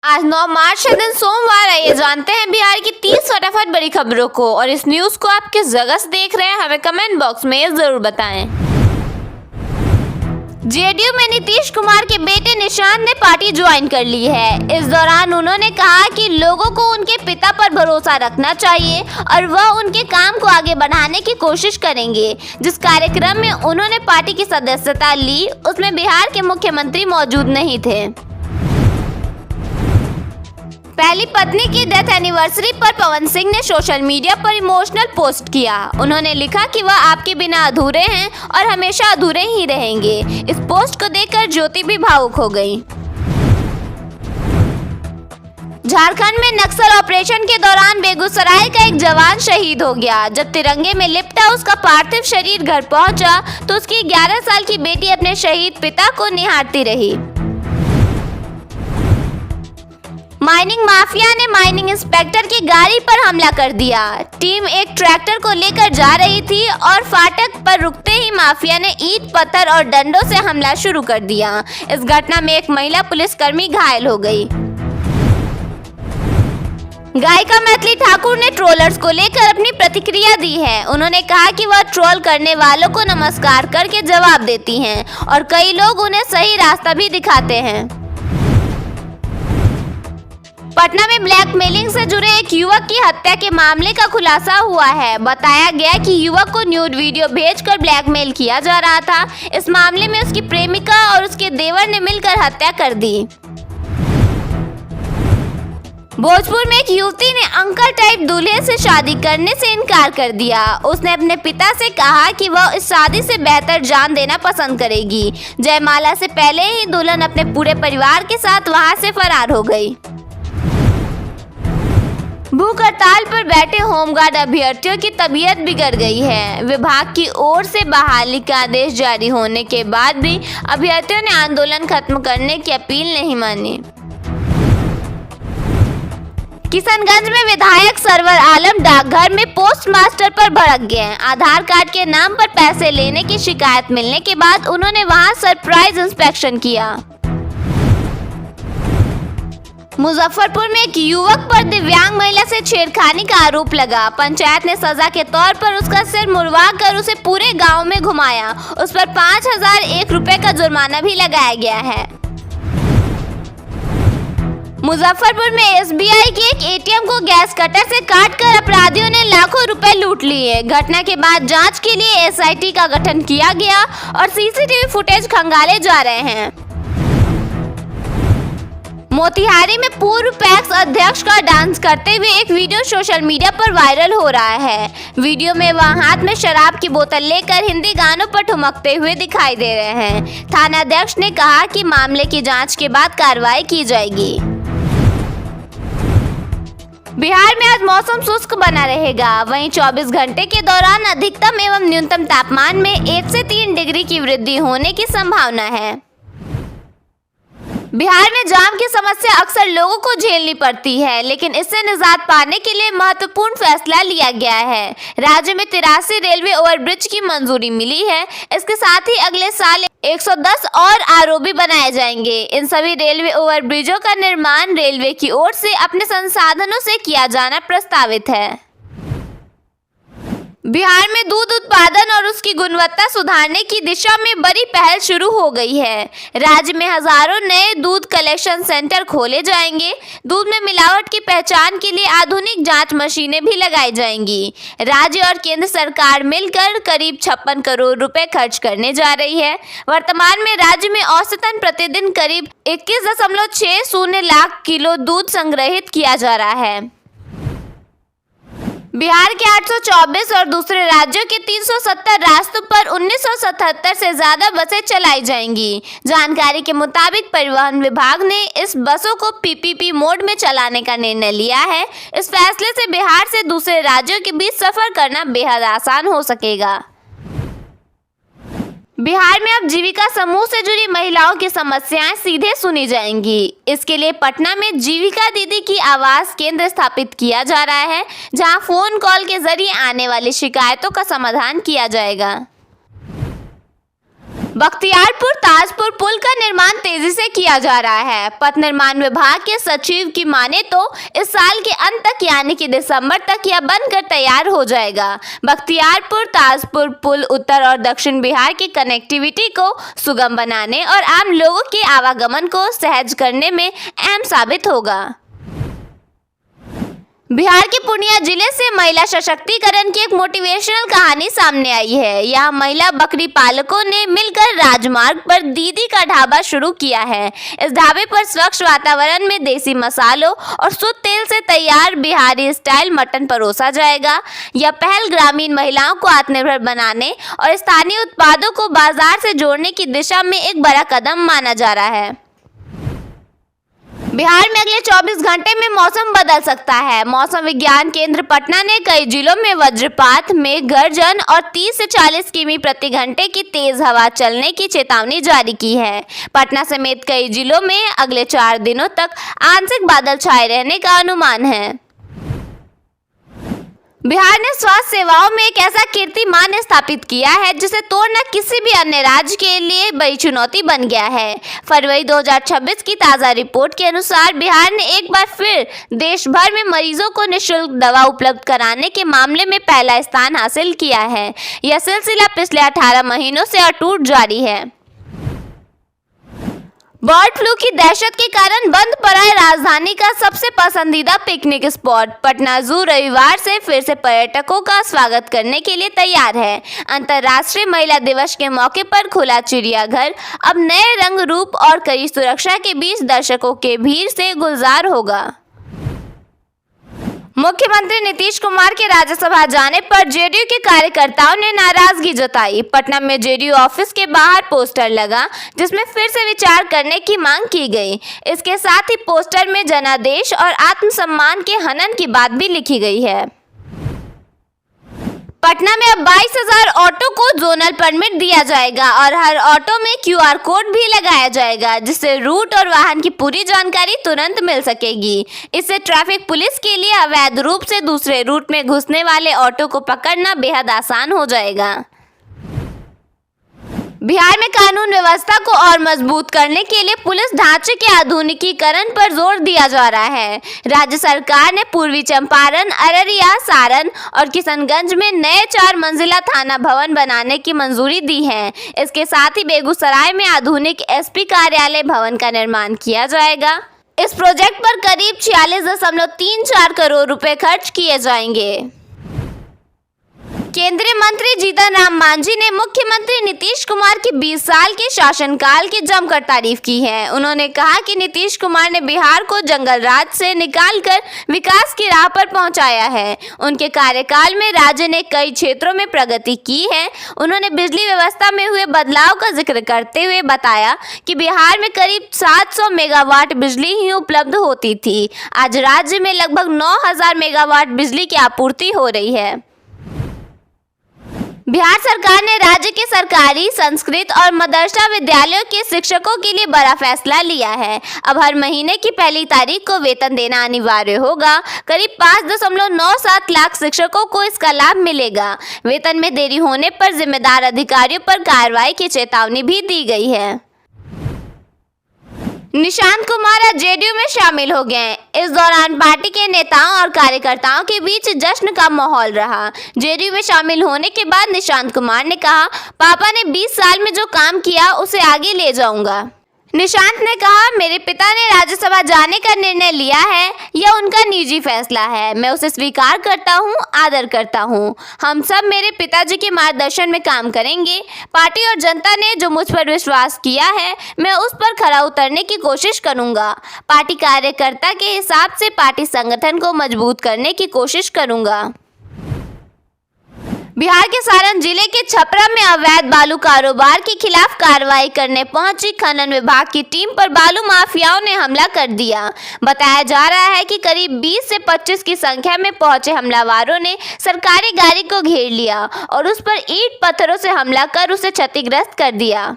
आज 9 मार्च के दिन सोमवार है। ये जानते हैं बिहार की 30 फटाफट बड़ी खबरों को, और इस न्यूज को आप किस जगह से देख रहे हैं हमें कमेंट बॉक्स में जरूर बताएं। जेडीयू में नीतीश कुमार के बेटे निशांत ने पार्टी ज्वाइन कर ली है। इस दौरान उन्होंने कहा कि लोगों को उनके पिता पर भरोसा रखना चाहिए और वह उनके काम को आगे बढ़ाने की कोशिश करेंगे। जिस कार्यक्रम में उन्होंने पार्टी की सदस्यता ली उसमें बिहार के मुख्यमंत्री मौजूद नहीं थे। पहली पत्नी की डेथ एनिवर्सरी पर पवन सिंह ने सोशल मीडिया पर इमोशनल पोस्ट किया। उन्होंने लिखा कि वह आपके बिना अधूरे हैं और हमेशा अधूरे ही रहेंगे। इस पोस्ट को देखकर ज्योति भी भावुक हो गई। झारखंड में नक्सल ऑपरेशन के दौरान बेगूसराय का एक जवान शहीद हो गया। जब तिरंगे में लिपटा उसका पार्थिव शरीर घर पहुंचा तो उसकी 11 साल की बेटी अपने शहीद पिता को निहारती रही। माइनिंग माफिया ने माइनिंग इंस्पेक्टर की गाड़ी पर हमला कर दिया। टीम एक ट्रैक्टर को लेकर जा रही थी और फाटक पर रुकते ही माफिया ने ईंट पत्थर और डंडों से हमला शुरू कर दिया। इस घटना में एक महिला पुलिसकर्मी घायल हो गई। गायिका मैथिली ठाकुर ने ट्रोलर्स को लेकर अपनी प्रतिक्रिया दी है। उन्होंने कहा कि वह ट्रोल करने वालों को नमस्कार करके जवाब देती हैं और कई लोग उन्हें सही रास्ता भी दिखाते हैं। पटना में ब्लैकमेलिंग से जुड़े एक युवक की हत्या के मामले का खुलासा हुआ है। बताया गया कि युवक को न्यूड वीडियो भेजकर ब्लैकमेल किया जा रहा था। इस मामले में उसकी प्रेमिका और उसके देवर ने मिलकर हत्या कर दी। भोजपुर में एक युवती ने अंकल टाइप दूल्हे से शादी करने से इनकार कर दिया। उसने अपने पिता से कहा कि वह इस शादी से बेहतर जान देना पसंद करेगी। जयमाला से पहले ही दुल्हन अपने पूरे परिवार के साथ वहां से फरार हो गई। भूख हड़ताल पर बैठे होमगार्ड अभ्यर्थियों की तबीयत बिगड़ गई है। विभाग की ओर से बहाली का आदेश जारी होने के बाद भी अभ्यर्थियों ने आंदोलन खत्म करने की अपील नहीं मानी। किशनगंज में विधायक सरवर आलम डाकघर में पोस्ट मास्टर पर भड़क गए। आधार कार्ड के नाम पर पैसे लेने की शिकायत मिलने के बाद उन्होंने वहां सरप्राइज इंस्पेक्शन किया। मुजफ्फरपुर में एक युवक पर दिव्यांग महिला से छेड़खानी का आरोप लगा। पंचायत ने सजा के तौर पर उसका सिर मुड़वा कर उसे पूरे गांव में घुमाया। उस पर 5001 रुपए का जुर्माना भी लगाया गया है। मुजफ्फरपुर में एसबीआई के एक एटीएम को गैस कटर से काटकर अपराधियों ने लाखों रुपए लूट लिए। घटना के बाद जांच के लिए एसआईटी का गठन किया गया और सीसीटीवी फुटेज खंगाले जा रहे हैं। मोतिहारी में पूर्व पैक्स अध्यक्ष का डांस करते हुए एक वीडियो सोशल मीडिया पर वायरल हो रहा है। वीडियो में वह हाथ में शराब की बोतल लेकर हिंदी गानों पर ठुमकते हुए दिखाई दे रहे हैं। थानाध्यक्ष ने कहा कि मामले की जांच के बाद कार्रवाई की जाएगी। बिहार में आज मौसम शुष्क बना रहेगा। वहीं 24 घंटे के दौरान अधिकतम एवं न्यूनतम तापमान में 1 से 3 डिग्री की वृद्धि होने की संभावना है। बिहार में जाम की समस्या अक्सर लोगों को झेलनी पड़ती है, लेकिन इससे निजात पाने के लिए महत्वपूर्ण फैसला लिया गया है। राज्य में 83 रेलवे ओवरब्रिज की मंजूरी मिली है। इसके साथ ही अगले साल 110 और आरओबी बनाए जाएंगे। इन सभी रेलवे ओवरब्रिजों का निर्माण रेलवे की ओर से अपने संसाधनों से किया जाना प्रस्तावित है। बिहार में दूध उत्पादन और उसकी गुणवत्ता सुधारने की दिशा में बड़ी पहल शुरू हो गई है। राज्य में हजारों नए दूध कलेक्शन सेंटर खोले जाएंगे। दूध में मिलावट की पहचान के लिए आधुनिक जांच मशीनें भी लगाई जाएंगी। राज्य और केंद्र सरकार मिलकर करीब 56 करोड़ रुपए खर्च करने जा रही है। वर्तमान में राज्य में औसतन प्रतिदिन करीब 21.60 लाख किलो दूध संग्रहित किया जा रहा है। बिहार के 824 और दूसरे राज्यों के 370 रास्तों पर 1977 से ज्यादा बसें चलाई जाएंगी। जानकारी के मुताबिक परिवहन विभाग ने इस बसों को पीपीपी मोड में चलाने का निर्णय लिया है। इस फैसले से बिहार से दूसरे राज्यों के बीच सफर करना बेहद आसान हो सकेगा। बिहार में अब जीविका समूह से जुड़ी महिलाओं की समस्याएं सीधे सुनी जाएंगी। इसके लिए पटना में जीविका दीदी की आवास केंद्र स्थापित किया जा रहा है, जहां फोन कॉल के जरिए आने वाली शिकायतों का समाधान किया जाएगा। बख्तियारपुर ताजपुर पुल का निर्माण तेजी से किया जा रहा है। पथ निर्माण विभाग के सचिव की माने तो इस साल के अंत तक यानी कि दिसंबर तक यह बनकर तैयार हो जाएगा। बख्तियारपुर ताजपुर पुल उत्तर और दक्षिण बिहार की कनेक्टिविटी को सुगम बनाने और आम लोगों के आवागमन को सहज करने में अहम साबित होगा। बिहार के पूर्णिया जिले से महिला सशक्तिकरण की एक मोटिवेशनल कहानी सामने आई है। यहाँ महिला बकरी पालकों ने मिलकर राजमार्ग पर दीदी का ढाबा शुरू किया है। इस ढाबे पर स्वच्छ वातावरण में देसी मसालों और शुद्ध तेल से तैयार बिहारी स्टाइल मटन परोसा जाएगा। यह पहल ग्रामीण महिलाओं को आत्मनिर्भर बनाने और स्थानीय उत्पादों को बाजार से जोड़ने की दिशा में एक बड़ा कदम माना जा रहा है। बिहार में अगले 24 घंटे में मौसम बदल सकता है। मौसम विज्ञान केंद्र पटना ने कई जिलों में वज्रपात, मेघ गर्जन और 30 से 40 किमी प्रति घंटे की तेज हवा चलने की चेतावनी जारी की है। पटना समेत कई जिलों में अगले 4 दिनों तक आंशिक बादल छाए रहने का अनुमान है। बिहार ने स्वास्थ्य सेवाओं में एक ऐसा कीर्तिमान स्थापित किया है जिसे तोड़ना किसी भी अन्य राज्य के लिए बड़ी चुनौती बन गया है। फरवरी 2026 की ताज़ा रिपोर्ट के अनुसार बिहार ने एक बार फिर देश भर में मरीजों को निःशुल्क दवा उपलब्ध कराने के मामले में पहला स्थान हासिल किया है। यह सिलसिला पिछले 18 महीनों से अटूट जारी है। बर्ड फ्लू की दहशत के कारण बंद पड़ा है राजधानी का सबसे पसंदीदा पिकनिक स्पॉट। पटना जू रविवार से फिर से पर्यटकों का स्वागत करने के लिए तैयार है। अंतर्राष्ट्रीय महिला दिवस के मौके पर खुला चिड़ियाघर अब नए रंग रूप और कड़ी सुरक्षा के बीच दर्शकों के भीड़ से गुलजार होगा। मुख्यमंत्री नीतीश कुमार के राज्यसभा जाने पर जेडीयू के कार्यकर्ताओं ने नाराजगी जताई। पटना में जेडीयू ऑफिस के बाहर पोस्टर लगा जिसमें फिर से विचार करने की मांग की गई। इसके साथ ही पोस्टर में जनादेश और आत्मसम्मान के हनन की बात भी लिखी गई है। पटना में अब 22,000 ऑटो को जोनल परमिट दिया जाएगा और हर ऑटो में QR कोड भी लगाया जाएगा जिससे रूट और वाहन की पूरी जानकारी तुरंत मिल सकेगी। इससे ट्रैफिक पुलिस के लिए अवैध रूप से दूसरे रूट में घुसने वाले ऑटो को पकड़ना बेहद आसान हो जाएगा। बिहार में कानून व्यवस्था को और मजबूत करने के लिए पुलिस ढांचे के आधुनिकीकरण पर जोर दिया जा रहा है। राज्य सरकार ने पूर्वी चंपारण, अररिया, सारण और किशनगंज में नए 4 मंजिला थाना भवन बनाने की मंजूरी दी है। इसके साथ ही बेगूसराय में आधुनिक SP कार्यालय भवन का निर्माण किया जाएगा। इस प्रोजेक्ट पर करीब 46.34 करोड़ रुपए खर्च किए जाएंगे। केंद्रीय मंत्री जीतन राम मांझी ने मुख्यमंत्री नीतीश कुमार की 20 साल के शासनकाल की जमकर तारीफ की है। उन्होंने कहा कि नीतीश कुमार ने बिहार को जंगल राज से निकालकर विकास की राह पर पहुंचाया है। उनके कार्यकाल में राज्य ने कई क्षेत्रों में प्रगति की है। उन्होंने बिजली व्यवस्था में हुए बदलाव का जिक्र करते हुए बताया कि बिहार में करीब 700 मेगावाट बिजली ही उपलब्ध होती थी। आज राज्य में लगभग 9,000 मेगावाट बिजली की आपूर्ति हो रही है। बिहार सरकार ने राज्य के सरकारी, संस्कृत और मदरसा विद्यालयों के शिक्षकों के लिए बड़ा फैसला लिया है। अब हर महीने की पहली तारीख को वेतन देना अनिवार्य होगा। करीब 5.97 लाख शिक्षकों को इसका लाभ मिलेगा। वेतन में देरी होने पर जिम्मेदार अधिकारियों पर कार्रवाई की चेतावनी भी दी गई है। निशांत कुमार आज जेडीयू में शामिल हो गए। इस दौरान पार्टी के नेताओं और कार्यकर्ताओं के बीच जश्न का माहौल रहा। जेडीयू में शामिल होने के बाद निशांत कुमार ने कहा, पापा ने 20 साल में जो काम किया उसे आगे ले जाऊंगा। निशांत ने कहा, मेरे पिता ने राज्यसभा जाने का निर्णय लिया है, यह उनका निजी फैसला है। मैं उसे स्वीकार करता हूं, आदर करता हूं। हम सब मेरे पिताजी के मार्गदर्शन में काम करेंगे। पार्टी और जनता ने जो मुझ पर विश्वास किया है, मैं उस पर खरा उतरने की कोशिश करूंगा। पार्टी कार्यकर्ता के हिसाब से पार्टी संगठन को मजबूत करने की कोशिश करूंगा। बिहार के सारण जिले के छपरा में अवैध बालू कारोबार के खिलाफ कार्रवाई करने पहुंची खनन विभाग की टीम पर बालू माफियाओं ने हमला कर दिया। बताया जा रहा है कि करीब 20 से 25 की संख्या में पहुंचे हमलावरों ने सरकारी गाड़ी को घेर लिया और उस पर ईंट पत्थरों से हमला कर उसे क्षतिग्रस्त कर दिया।